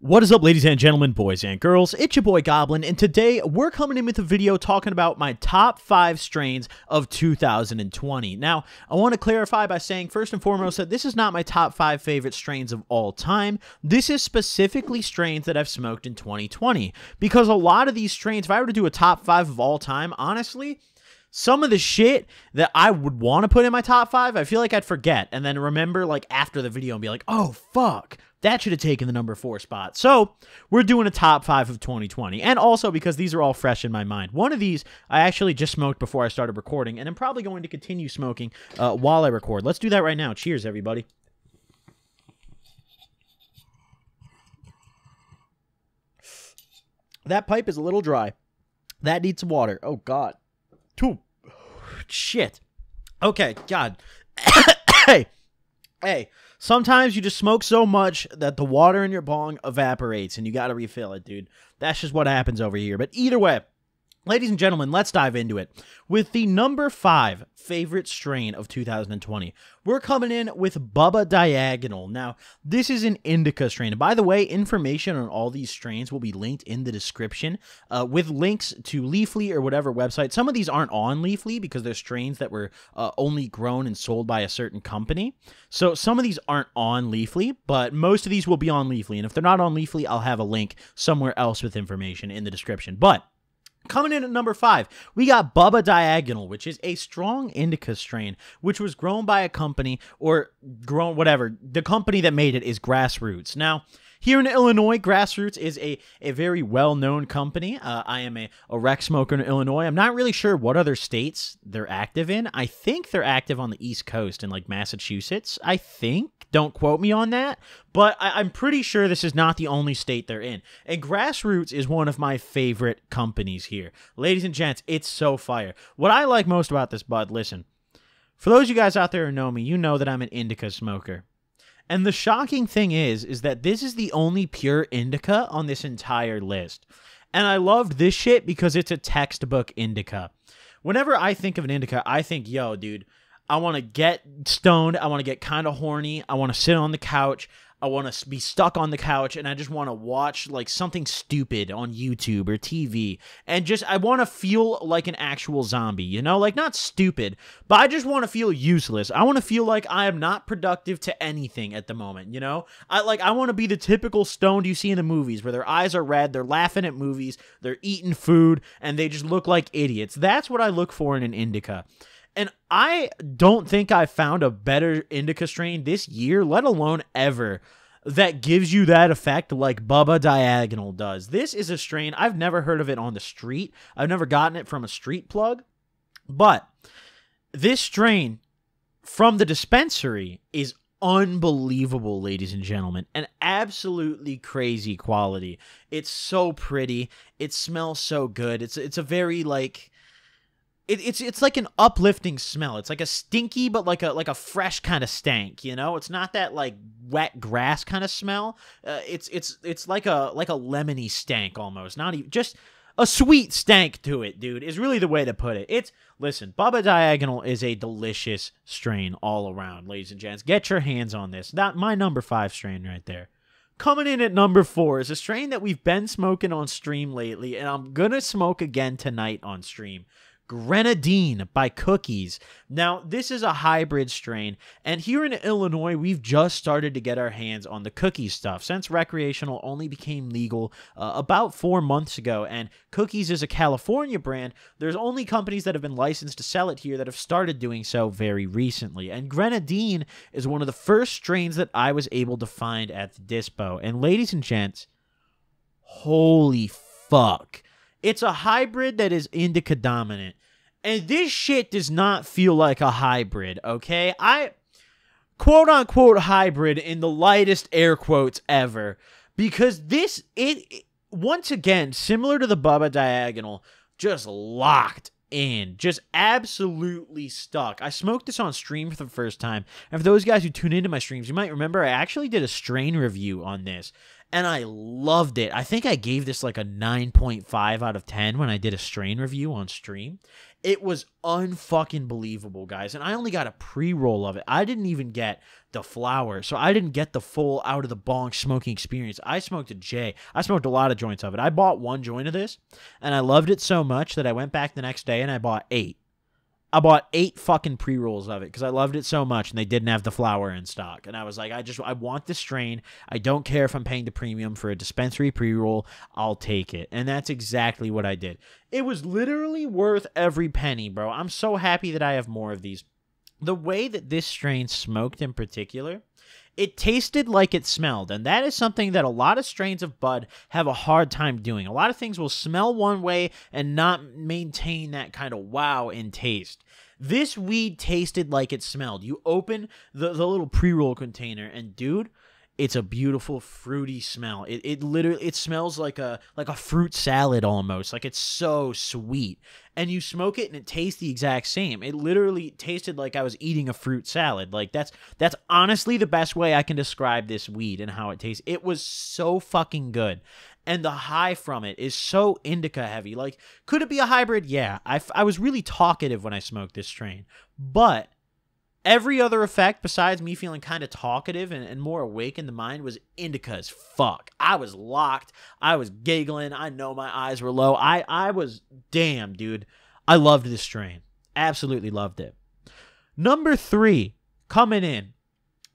What is up, ladies and gentlemen, boys and girls? It's your boy Goblin, and today we're coming in with a video talking about my top 5 strains of 2020. Now, I want to clarify by saying, first and foremost, that this is not my top 5 favorite strains of all time. This is specifically strains that I've smoked in 2020, because a lot of these strains, if I were to do a top 5 of all time, honestly, some of the shit that I would want to put in my top 5, I feel like I'd forget, and then remember, like, after the video and be like, oh, fuck. That should have taken the number 4 spot. So, we're doing a top 5 of 2020. And also because these are all fresh in my mind. One of these I actually just smoked before I started recording. And I'm probably going to continue smoking while I record. Let's do that right now. Cheers, everybody. That pipe is a little dry. That needs some water. Oh, God. Shit. Okay, God. Hey. Sometimes you just smoke so much that the water in your bong evaporates and you gotta refill it, dude. That's just what happens over here. But either way, ladies and gentlemen, let's dive into it. With the number 5 favorite strain of 2020, we're coming in with Bubba Diagonal. Now, this is an Indica strain. And by the way, information on all these strains will be linked in the description with links to Leafly or whatever website. Some of these aren't on Leafly because they're strains that were only grown and sold by a certain company. So some of these aren't on Leafly, but most of these will be on Leafly. And if they're not on Leafly, I'll have a link somewhere else with information in the description. But coming in at number 5, we got Bubba Diagonal, which is a strong Indica strain, which was grown by a company, or grown, whatever. The company that made it is Grassroots. Now, here in Illinois, Grassroots is a very well-known company. I am a rec smoker in Illinois. I'm not really sure what other states they're active in. I think they're active on the East Coast in, like, Massachusetts, I think. Don't quote me on that, but I'm pretty sure this is not the only state they're in. And Grassroots is one of my favorite companies here. Ladies and gents, it's so fire. What I like most about this bud, listen, for those of you guys out there who know me, you know that I'm an Indica smoker. And the shocking thing is that this is the only pure Indica on this entire list. And I loved this shit because it's a textbook Indica. Whenever I think of an Indica, I think, yo, dude, I want to get stoned. I want to get kind of horny. I want to sit on the couch. I want to be stuck on the couch, and I just want to watch, like, something stupid on YouTube or TV. And just, I want to feel like an actual zombie, you know? Like, not stupid, but I just want to feel useless. I want to feel like I am not productive to anything at the moment, you know? I want to be the typical stoned you see in the movies, where their eyes are red, they're laughing at movies, they're eating food, and they just look like idiots. That's what I look for in an Indica. And I don't think I found a better Indica strain this year, let alone ever, that gives you that effect like Bubba Diagonal does. This is a strain, I've never heard of it on the street. I've never gotten it from a street plug. But this strain from the dispensary is unbelievable, ladies and gentlemen. An absolutely crazy quality. It's so pretty. It smells so good. It's a very, like, It's like an uplifting smell. It's like a stinky, but like a fresh kind of stank. You know, it's not that like wet grass kind of smell. It's like a lemony stank almost. Not even just a sweet stank to it, dude. Is really the way to put it. Listen, Bubba Diagonal is a delicious strain all around, ladies and gents. Get your hands on this. That my number 5 strain right there. Coming in at number 4 is a strain that we've been smoking on stream lately, and I'm gonna smoke again tonight on stream. Grenadine by Cookies. Now, this is a hybrid strain, and here in Illinois, we've just started to get our hands on the Cookies stuff, since recreational only became legal about 4 months ago, and Cookies is a California brand. There's only companies that have been licensed to sell it here that have started doing so very recently, and Grenadine is one of the first strains that I was able to find at the dispo, and ladies and gents, holy fuck. It's a hybrid that is Indica dominant. And this shit does not feel like a hybrid, okay? Quote-unquote hybrid in the lightest air quotes ever. Because once again, similar to the Bubba Diagonal, just locked in. Just absolutely stuck. I smoked this on stream for the first time. And for those guys who tune into my streams, you might remember I actually did a strain review on this. And I loved it. I think I gave this like a 9.5 out of 10 when I did a strain review on stream. It was unfucking believable, guys. And I only got a pre-roll of it. I didn't even get the flower. So I didn't get the full out of the bong smoking experience. I smoked a J. I smoked a lot of joints of it. I bought one joint of this and I loved it so much that I went back the next day and I bought 8. I bought 8 fucking pre-rolls of it because I loved it so much and they didn't have the flower in stock. And I was like, I want this strain. I don't care if I'm paying the premium for a dispensary pre-roll. I'll take it. And that's exactly what I did. It was literally worth every penny, bro. I'm so happy that I have more of these. The way that this strain smoked in particular, it tasted like it smelled, and that is something that a lot of strains of bud have a hard time doing. A lot of things will smell one way and not maintain that kind of wow in taste. This weed tasted like it smelled. You open the little pre-roll container, and dude, it's a beautiful fruity smell. It literally smells like a fruit salad almost. Like it's so sweet. And you smoke it and it tastes the exact same. It literally tasted like I was eating a fruit salad. Like that's honestly the best way I can describe this weed and how it tastes. It was so fucking good. And the high from it is so indica heavy. Like, could it be a hybrid? Yeah. I was really talkative when I smoked this strain. But every other effect besides me feeling kind of talkative and more awake in the mind was indica as fuck. I was locked. I was giggling. I know my eyes were low. I was, damn, dude. I loved this strain. Absolutely loved it. Number 3, coming in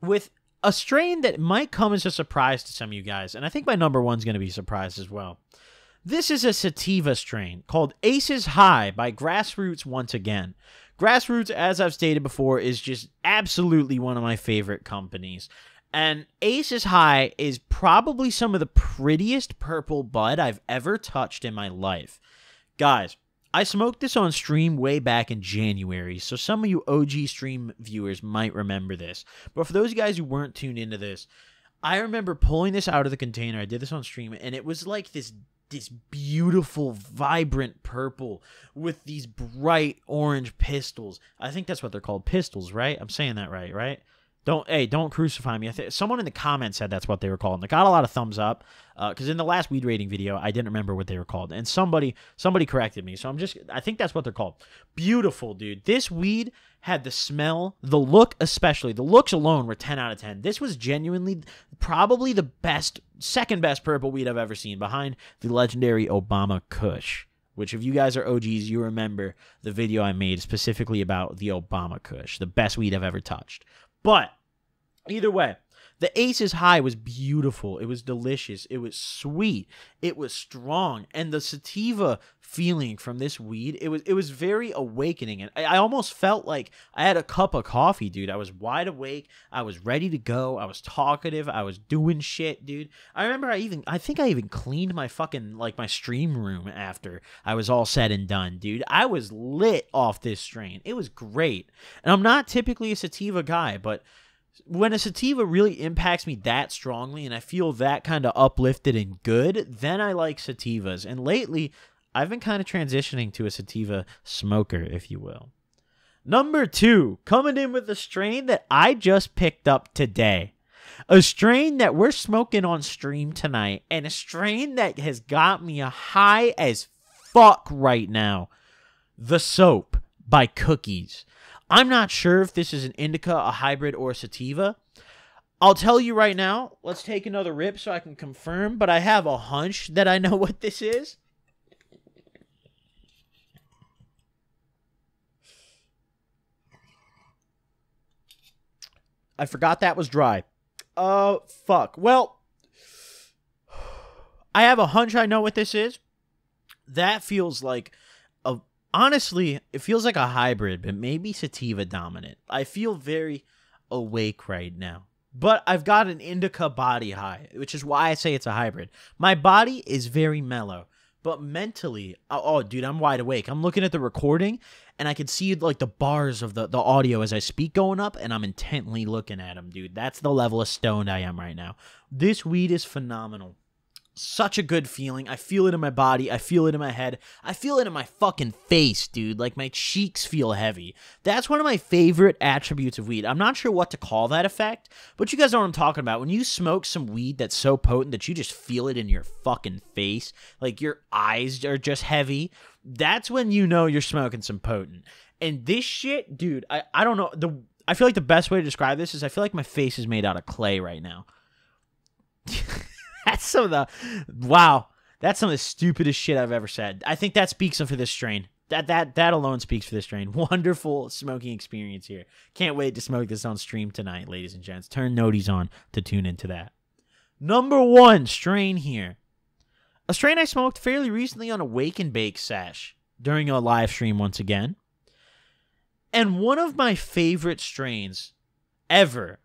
with a strain that might come as a surprise to some of you guys. And I think my number 1's going to be surprised as well. This is a sativa strain called Ace's High by Grassroots once again. Grassroots, as I've stated before, is just absolutely one of my favorite companies. And Ace's High is probably some of the prettiest purple bud I've ever touched in my life. Guys, I smoked this on stream way back in January, so some of you OG stream viewers might remember this. But for those guys who weren't tuned into this, I remember pulling this out of the container. I did this on stream, and it was like this beautiful, vibrant purple with these bright orange pistils. I think that's what they're called, pistils, right? I'm saying that right? Don't crucify me. Someone in the comments said that's what they were called. And they got a lot of thumbs up because in the last weed rating video, I didn't remember what they were called. And somebody corrected me. So I think that's what they're called. Beautiful, dude. This weed had the smell, the look especially. The looks alone were 10 out of 10. This was genuinely probably the second best purple weed I've ever seen behind the legendary Obama Kush. Which, if you guys are OGs, you remember the video I made specifically about the Obama Kush, the best weed I've ever touched. But either way, the Ace's High was beautiful. It was delicious. It was sweet. It was strong. And the sativa feeling from this weed, it was very awakening. And I almost felt like I had a cup of coffee, dude. I was wide awake. I was ready to go. I was talkative. I was doing shit, dude. I remember I think I even cleaned my fucking, like, my stream room after I was all said and done, dude. I was lit off this strain. It was great. And I'm not typically a sativa guy, but when a sativa really impacts me that strongly and I feel that kind of uplifted and good, then I like sativas. And lately, I've been kind of transitioning to a sativa smoker, if you will. Number 2, coming in with a strain that I just picked up today. A strain that we're smoking on stream tonight, and a strain that has got me a high as fuck right now. The Soap by Cookies. I'm not sure if this is an indica, a hybrid, or a sativa. I'll tell you right now. Let's take another rip so I can confirm, but I have a hunch that I know what this is. I forgot that was dry. Oh, fuck. Well, I have a hunch I know what this is. That feels like honestly, it feels like a hybrid, but maybe sativa dominant. I feel very awake right now. But I've got an indica body high, which is why I say it's a hybrid. My body is very mellow, but mentally, oh, dude, I'm wide awake. I'm looking at the recording, and I can see like the bars of the audio as I speak going up, and I'm intently looking at them, dude. That's the level of stoned I am right now. This weed is phenomenal. Such a good feeling. I feel it in my body. I feel it in my head. I feel it in my fucking face, dude. Like, my cheeks feel heavy. That's one of my favorite attributes of weed. I'm not sure what to call that effect, but you guys know what I'm talking about. When you smoke some weed that's so potent that you just feel it in your fucking face, like your eyes are just heavy, that's when you know you're smoking some potent. And this shit, dude, I don't know. I feel like the best way to describe this is I feel like my face is made out of clay right now. That's some of the stupidest shit I've ever said. I think that speaks for this strain. That alone speaks for this strain. Wonderful smoking experience here. Can't wait to smoke this on stream tonight, ladies and gents. Turn noties on to tune into that. Number 1 strain here. A strain I smoked fairly recently on a wake and bake sesh during a live stream once again. And one of my favorite strains ever.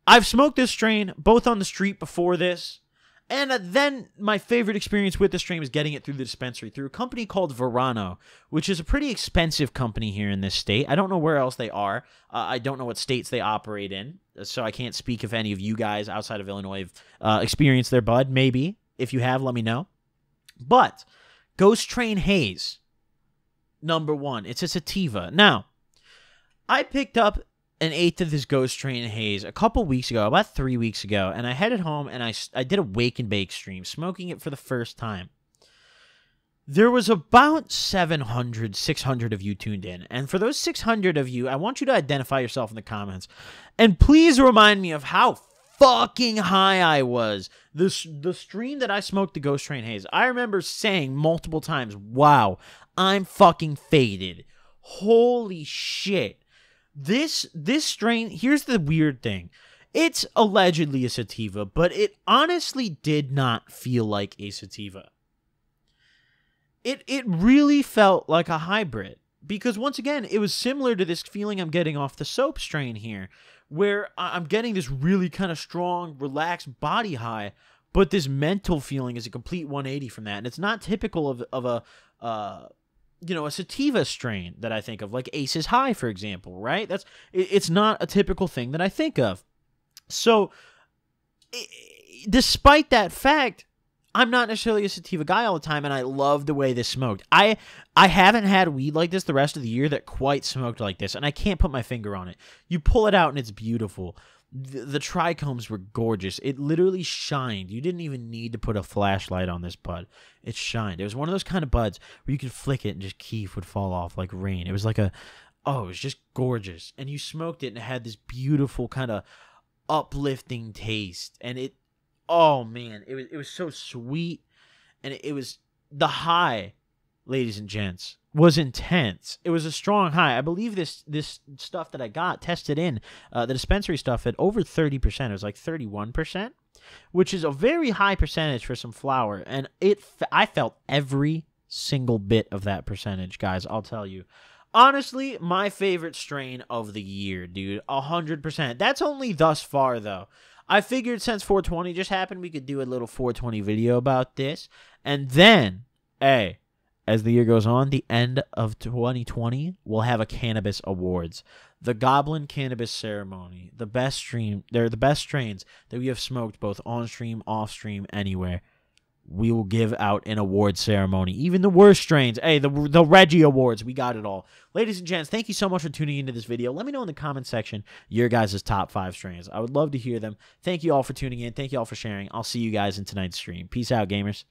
I've smoked this strain both on the street before this, and then my favorite experience with the strain was getting it through the dispensary, through a company called Verano, which is a pretty expensive company here in this state. I don't know where else they are. I don't know what states they operate in, so I can't speak if any of you guys outside of Illinois have experienced their bud. Maybe. If you have, let me know. But Ghost Train Haze, number 1. It's a sativa. Now, I picked up an eighth of this Ghost Train Haze a couple weeks ago, about 3 weeks ago, and I headed home and I did a wake and bake stream, smoking it for the first time. There was about 700, 600 of you tuned in, and for those 600 of you, I want you to identify yourself in the comments, and please remind me of how fucking high I was. The stream that I smoked the Ghost Train Haze, I remember saying multiple times, wow, I'm fucking faded. Holy shit. This strain, here's the weird thing. It's allegedly a sativa, but it honestly did not feel like a sativa. It really felt like a hybrid. Because once again, it was similar to this feeling I'm getting off the soap strain here, where I'm getting this really kind of strong, relaxed body high, but this mental feeling is a complete 180 from that. And it's not typical of a sativa strain that I think of, like Ace's High, for example, right? It's not a typical thing that I think of. So, despite that fact, I'm not necessarily a sativa guy all the time, and I love the way this smoked. I haven't had weed like this the rest of the year that quite smoked like this, and I can't put my finger on it. You pull it out, and it's beautiful. The trichomes were gorgeous. It literally shined. You didn't even need to put a flashlight on this bud. It shined. It was one of those kind of buds where you could flick it and just keef would fall off like rain. It was like it was just gorgeous. And you smoked it and it had this beautiful kind of uplifting taste. And oh man, it was so sweet. And it was the high, ladies and gents, was intense. It was a strong high. I believe this stuff that I got tested in the dispensary stuff at over 30%. It was like 31%, which is a very high percentage for some flower. And I felt every single bit of that percentage, guys. I'll tell you. Honestly, my favorite strain of the year, dude. 100%. That's only thus far, though. I figured since 420 just happened, we could do a little 420 video about this. And then, as the year goes on, the end of 2020, we'll have a cannabis awards. The Goblin Cannabis Ceremony. They're the best strains that we have smoked both on stream, off stream, anywhere. We will give out an award ceremony. Even the worst strains. The Reggie Awards. We got it all. Ladies and gents, thank you so much for tuning into this video. Let me know in the comment section your guys' top 5 strains. I would love to hear them. Thank you all for tuning in. Thank you all for sharing. I'll see you guys in tonight's stream. Peace out, gamers.